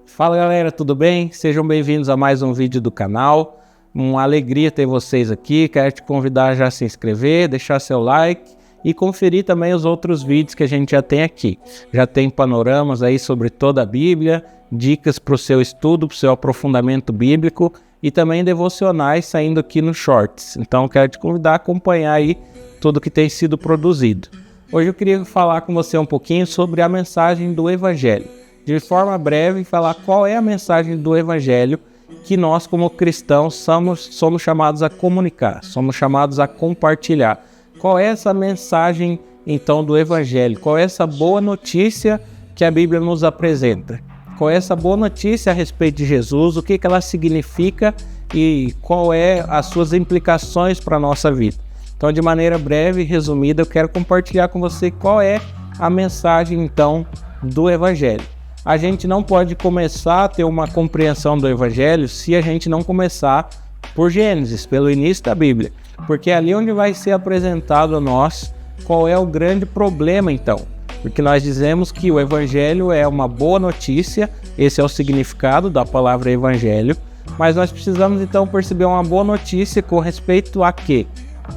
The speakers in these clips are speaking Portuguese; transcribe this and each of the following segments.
Fala galera, tudo bem? Sejam bem-vindos a mais um vídeo do canal. Uma alegria ter vocês aqui. Quero te convidar já a se inscrever, deixar seu like e conferir também os outros vídeos que a gente já tem aqui. Já tem panoramas aí sobre toda a Bíblia, dicas para o seu estudo, para o seu aprofundamento bíblico e também devocionais saindo aqui no Shorts. Então quero te convidar a acompanhar aí tudo que tem sido produzido. Hoje eu queria falar com você um pouquinho sobre a mensagem do Evangelho. De forma breve, falar qual é a mensagem do Evangelho que nós, como cristãos, somos chamados a comunicar, somos chamados a compartilhar. Qual é essa mensagem, então, do Evangelho? Qual é essa boa notícia que a Bíblia nos apresenta? Qual é essa boa notícia a respeito de Jesus? O que ela significa e qual é as suas implicações para a nossa vida? Então, de maneira breve e resumida, eu quero compartilhar com você qual é a mensagem, então, do Evangelho. A gente não pode começar a ter uma compreensão do Evangelho se a gente não começar por Gênesis, pelo início da Bíblia. Porque é ali onde vai ser apresentado a nós qual é o grande problema, então. Porque nós dizemos que o Evangelho é uma boa notícia, esse é o significado da palavra Evangelho, mas nós precisamos então perceber uma boa notícia com respeito a quê?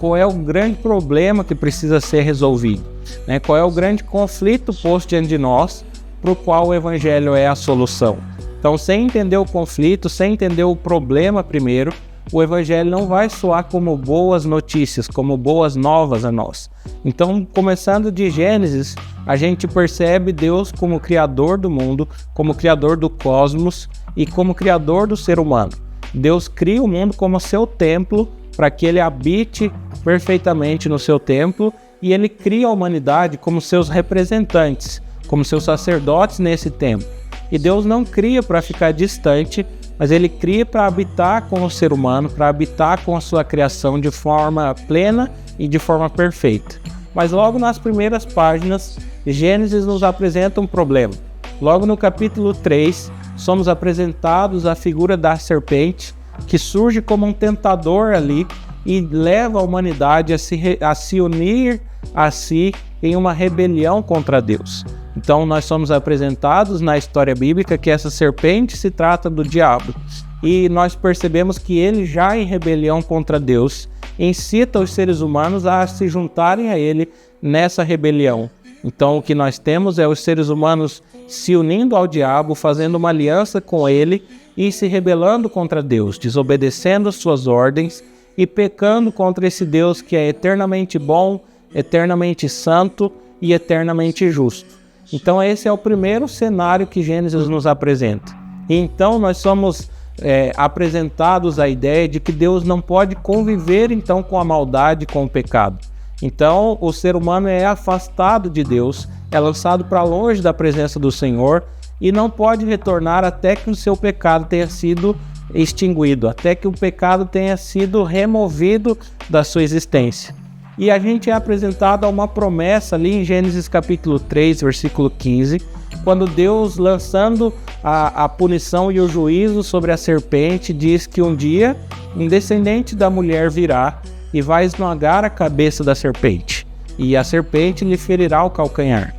Qual é o grande problema que precisa ser resolvido? Né? Qual é o grande conflito posto diante de nós, para o qual o Evangelho é a solução? Então, sem entender o conflito, sem entender o problema primeiro, o Evangelho não vai soar como boas notícias, como boas novas a nós. Então, começando de Gênesis, a gente percebe Deus como Criador do mundo, como Criador do cosmos e como Criador do ser humano. Deus cria o mundo como seu templo, para que ele habite perfeitamente no seu templo, e ele cria a humanidade como seus representantes, como seus sacerdotes nesse tempo. E Deus não cria para ficar distante, mas ele cria para habitar com o ser humano, para habitar com a sua criação de forma plena e de forma perfeita. Mas logo nas primeiras páginas, Gênesis nos apresenta um problema. Logo no capítulo 3, somos apresentados a figura da serpente, que surge como um tentador ali e leva a humanidade a se unir a si em uma rebelião contra Deus. Então nós somos apresentados na história bíblica que essa serpente se trata do diabo. E nós percebemos que ele, já em rebelião contra Deus, incita os seres humanos a se juntarem a ele nessa rebelião. Então o que nós temos é os seres humanos se unindo ao diabo, fazendo uma aliança com ele e se rebelando contra Deus, desobedecendo as suas ordens e pecando contra esse Deus que é eternamente bom, eternamente santo e eternamente justo. Então esse é o primeiro cenário que Gênesis nos apresenta. E então nós somos apresentados à ideia de que Deus não pode conviver então com a maldade, com o pecado. Então o ser humano é afastado de Deus, é lançado para longe da presença do Senhor e não pode retornar até que o seu pecado tenha sido extinguido, até que o pecado tenha sido removido da sua existência. E a gente é apresentado a uma promessa ali em Gênesis capítulo 3, versículo 15, quando Deus, lançando a punição e o juízo sobre a serpente, diz que um dia um descendente da mulher virá e vai esmagar a cabeça da serpente, e a serpente lhe ferirá o calcanhar.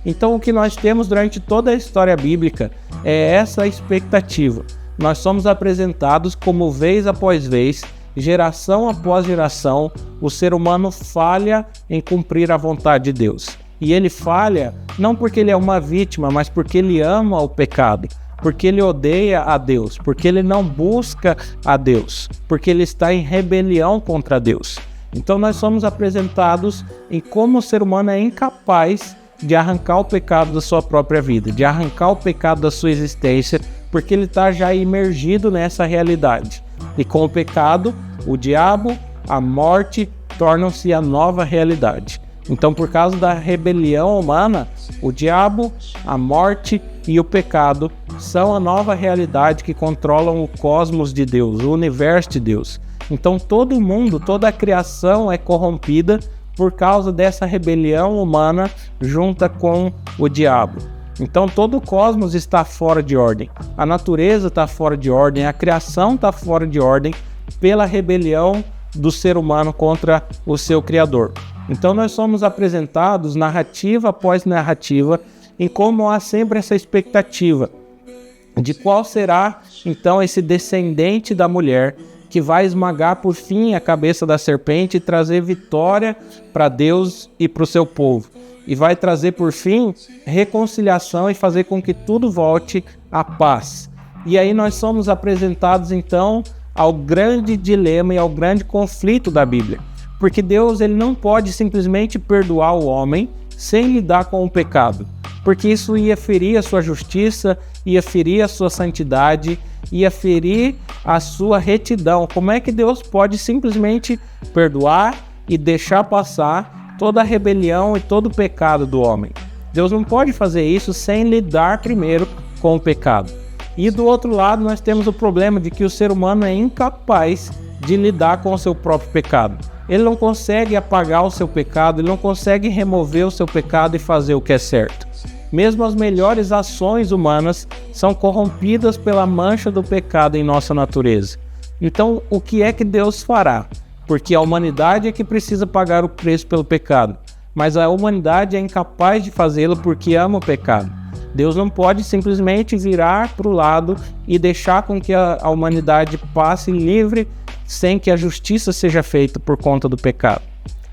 Então o que nós temos durante toda a história bíblica é essa expectativa. Nós somos apresentados como vez após vez, geração após geração, o ser humano falha em cumprir a vontade de Deus. E ele falha não porque ele é uma vítima, mas porque ele ama o pecado, porque ele odeia a Deus, porque ele não busca a Deus, porque ele está em rebelião contra Deus. Então nós somos apresentados em como o ser humano é incapaz de arrancar o pecado da sua própria vida, de arrancar o pecado da sua existência, porque ele está já imergido nessa realidade. E com o pecado, o diabo, a morte, tornam-se a nova realidade. Então, por causa da rebelião humana, o diabo, a morte e o pecado são a nova realidade que controlam o cosmos de Deus, o universo de Deus. Então, todo mundo, toda a criação é corrompida por causa dessa rebelião humana junta com o diabo. Então todo o cosmos está fora de ordem, a natureza está fora de ordem, a criação está fora de ordem pela rebelião do ser humano contra o seu Criador. Então nós somos apresentados narrativa após narrativa em como há sempre essa expectativa de qual será então esse descendente da mulher que vai esmagar por fim a cabeça da serpente e trazer vitória para Deus e para o seu povo. E vai trazer por fim reconciliação e fazer com que tudo volte à paz. E aí nós somos apresentados então ao grande dilema e ao grande conflito da Bíblia. Porque Deus ele não pode simplesmente perdoar o homem sem lidar com o pecado. Porque isso ia ferir a sua justiça, ia ferir a sua santidade, ia ferir a sua retidão. Como é que Deus pode simplesmente perdoar e deixar passar toda a rebelião e todo o pecado do homem? Deus não pode fazer isso sem lidar primeiro com o pecado. E do outro lado nós temos o problema de que o ser humano é incapaz de lidar com o seu próprio pecado. Ele não consegue apagar o seu pecado, ele não consegue remover o seu pecado e fazer o que é certo. Mesmo as melhores ações humanas são corrompidas pela mancha do pecado em nossa natureza. Então, o que é que Deus fará? Porque a humanidade é que precisa pagar o preço pelo pecado, mas a humanidade é incapaz de fazê-lo porque ama o pecado. Deus não pode simplesmente virar para o lado e deixar com que a humanidade passe livre sem que a justiça seja feita por conta do pecado.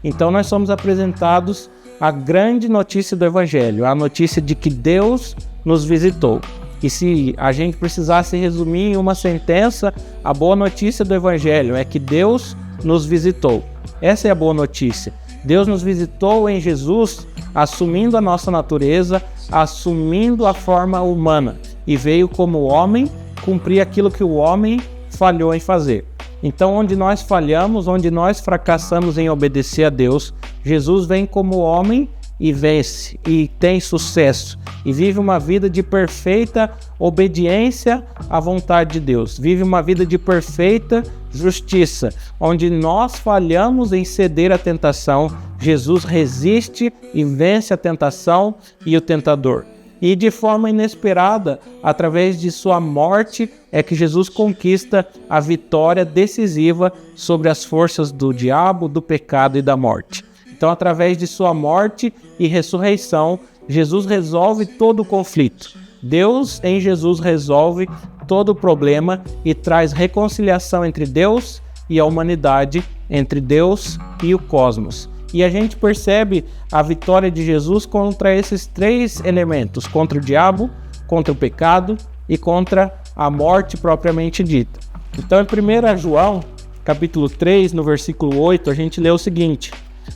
Então nós somos apresentados a grande notícia do Evangelho, a notícia de que Deus nos visitou. E se a gente precisasse resumir em uma sentença, a boa notícia do Evangelho é que Deus nos visitou. Essa é a boa notícia. Deus nos visitou em Jesus, assumindo a nossa natureza, assumindo a forma humana, e veio como homem cumprir aquilo que o homem falhou em fazer. Então, onde nós falhamos, onde nós fracassamos em obedecer a Deus, Jesus vem como homem e vence, e tem sucesso, e vive uma vida de perfeita obediência à vontade de Deus. Vive uma vida de perfeita justiça, onde nós falhamos em ceder à tentação, Jesus resiste e vence a tentação e o tentador. E de forma inesperada, através de sua morte, é que Jesus conquista a vitória decisiva sobre as forças do diabo, do pecado e da morte. Então, através de sua morte e ressurreição, Jesus resolve todo o conflito. Deus, em Jesus, resolve todo o problema e traz reconciliação entre Deus e a humanidade, entre Deus e o cosmos. E a gente percebe a vitória de Jesus contra esses três elementos, contra o diabo, contra o pecado e contra a morte propriamente dita. Então, em 1 João, capítulo 3, no versículo 8, a gente lê o seguinte: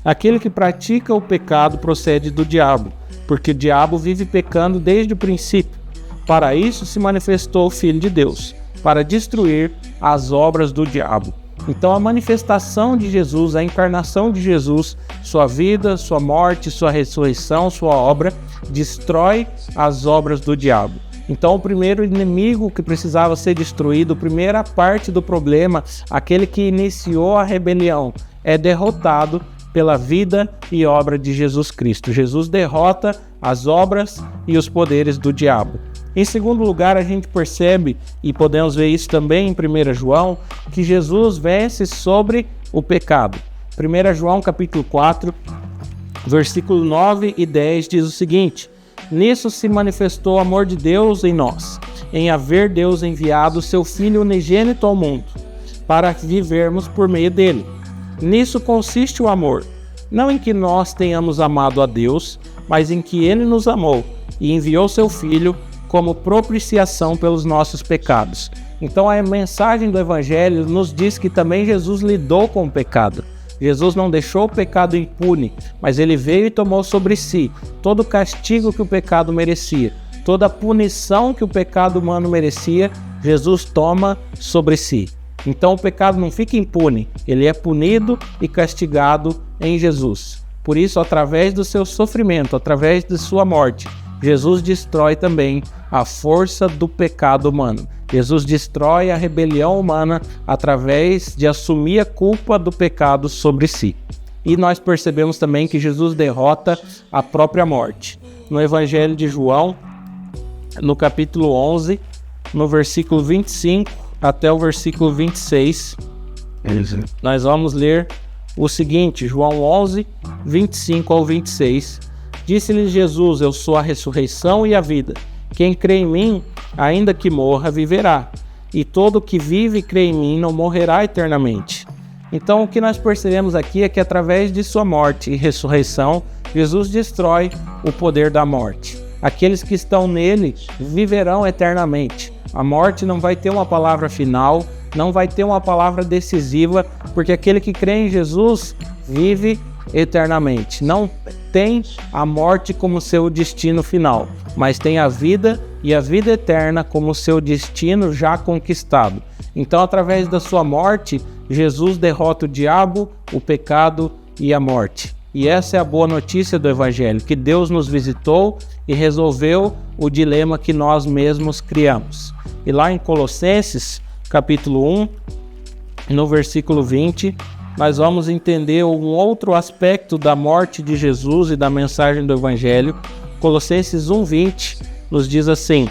aquele que pratica o pecado procede do diabo, porque o diabo vive pecando desde o princípio. Para isso se manifestou o Filho de Deus, para destruir as obras do diabo. Então a manifestação de Jesus, a encarnação de Jesus, sua vida, sua morte, sua ressurreição, sua obra, destrói as obras do diabo. Então o primeiro inimigo que precisava ser destruído, a primeira parte do problema, aquele que iniciou a rebelião, é derrotado pela vida e obra de Jesus Cristo. Jesus derrota as obras e os poderes do diabo. Em segundo lugar, a gente percebe, e podemos ver isso também em 1 João, que Jesus vence sobre o pecado. 1 João capítulo 4, versículo 9 e 10 diz o seguinte: nisso se manifestou o amor de Deus em nós, em haver Deus enviado o seu Filho unigênito ao mundo, para vivermos por meio dele. Nisso consiste o amor, não em que nós tenhamos amado a Deus, mas em que ele nos amou e enviou seu Filho como propiciação pelos nossos pecados. Então a mensagem do Evangelho nos diz que também Jesus lidou com o pecado. Jesus não deixou o pecado impune, mas ele veio e tomou sobre si todo o castigo que o pecado merecia, toda a punição que o pecado humano merecia, Jesus toma sobre si. Então o pecado não fica impune, ele é punido e castigado em Jesus. Por isso, através do seu sofrimento, através de sua morte, Jesus destrói também a força do pecado humano. Jesus destrói a rebelião humana através de assumir a culpa do pecado sobre si. E nós percebemos também que Jesus derrota a própria morte. No Evangelho de João, no capítulo 11, no versículo 25 até o versículo 26, nós vamos ler o seguinte, João 11, 25 ao 26. Disse-lhe Jesus: eu sou a ressurreição e a vida. Quem crê em mim, ainda que morra, viverá. E todo que vive e crê em mim não morrerá eternamente. Então o que nós percebemos aqui é que através de sua morte e ressurreição, Jesus destrói o poder da morte. Aqueles que estão nele viverão eternamente. A morte não vai ter uma palavra final, não vai ter uma palavra decisiva, porque aquele que crê em Jesus vive eternamente. Não tem a morte como seu destino final, mas tem a vida e a vida eterna como seu destino já conquistado. Então, através da sua morte, Jesus derrota o diabo, o pecado e a morte. E essa é a boa notícia do Evangelho, que Deus nos visitou e resolveu o dilema que nós mesmos criamos. E lá em Colossenses, capítulo 1, no versículo 20, nós vamos entender um outro aspecto da morte de Jesus e da mensagem do Evangelho. Colossenses 1:20 nos diz assim: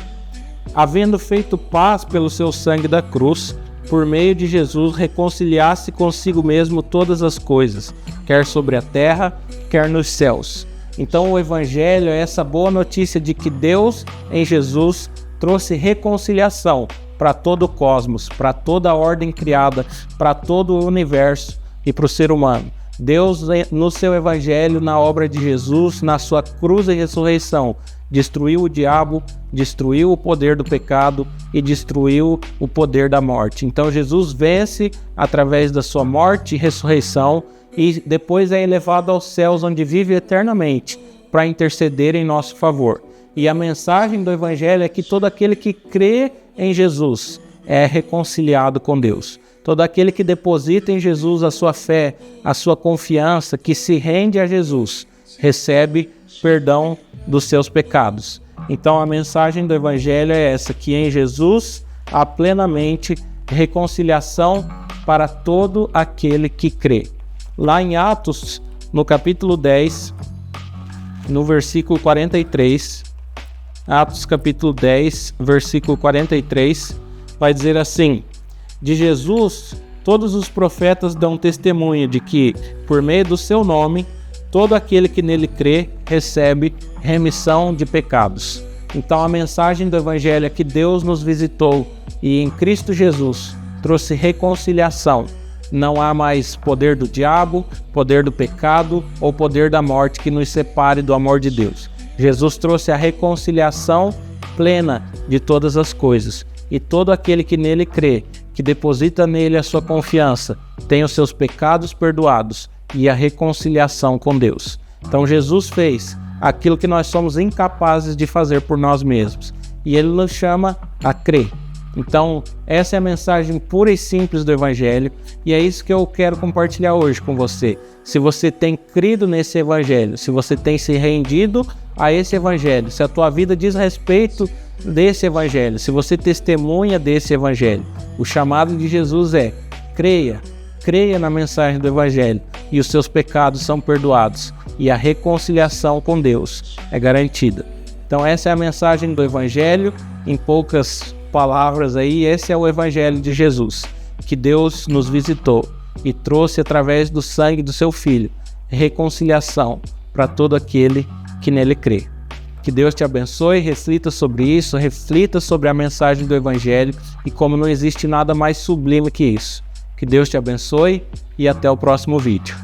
havendo feito paz pelo seu sangue da cruz, por meio de Jesus reconciliasse consigo mesmo todas as coisas, quer sobre a terra, quer nos céus. Então o Evangelho é essa boa notícia de que Deus, em Jesus, trouxe reconciliação para todo o cosmos, para toda a ordem criada, para todo o universo e para o ser humano. Deus, no seu Evangelho, na obra de Jesus, na sua cruz e ressurreição, destruiu o diabo, destruiu o poder do pecado e destruiu o poder da morte. Então Jesus vence através da sua morte e ressurreição e depois é elevado aos céus, onde vive eternamente, para interceder em nosso favor. E a mensagem do Evangelho é que todo aquele que crê em Jesus é reconciliado com Deus. Todo aquele que deposita em Jesus a sua fé, a sua confiança, que se rende a Jesus, recebe perdão dos seus pecados. Então a mensagem do Evangelho é essa, que em Jesus há plenamente reconciliação para todo aquele que crê. Lá em Atos, no capítulo 10, no versículo 43, Atos capítulo 10, versículo 43, vai dizer assim: de Jesus, todos os profetas dão testemunho de que, por meio do seu nome, todo aquele que nele crê recebe remissão de pecados. Então a mensagem do Evangelho é que Deus nos visitou e em Cristo Jesus trouxe reconciliação. Não há mais poder do diabo, poder do pecado ou poder da morte que nos separe do amor de Deus. Jesus trouxe a reconciliação plena de todas as coisas. E todo aquele que nele crê, que deposita nele a sua confiança, tem os seus pecados perdoados e a reconciliação com Deus. Então Jesus fez aquilo que nós somos incapazes de fazer por nós mesmos. E ele nos chama a crer. Então, essa é a mensagem pura e simples do Evangelho, e é isso que eu quero compartilhar hoje com você. Se você tem crido nesse Evangelho, se você tem se rendido a esse Evangelho, se a tua vida diz respeito desse Evangelho, se você testemunha desse Evangelho, o chamado de Jesus é: creia na mensagem do Evangelho, e os seus pecados são perdoados, e a reconciliação com Deus é garantida. Então essa é a mensagem do Evangelho, em poucas palavras aí, esse é o Evangelho de Jesus, que Deus nos visitou e trouxe através do sangue do seu Filho, reconciliação para todo aquele que nele crê. Que Deus te abençoe, reflita sobre isso, reflita sobre a mensagem do Evangelho e como não existe nada mais sublime que isso. Que Deus te abençoe e até o próximo vídeo.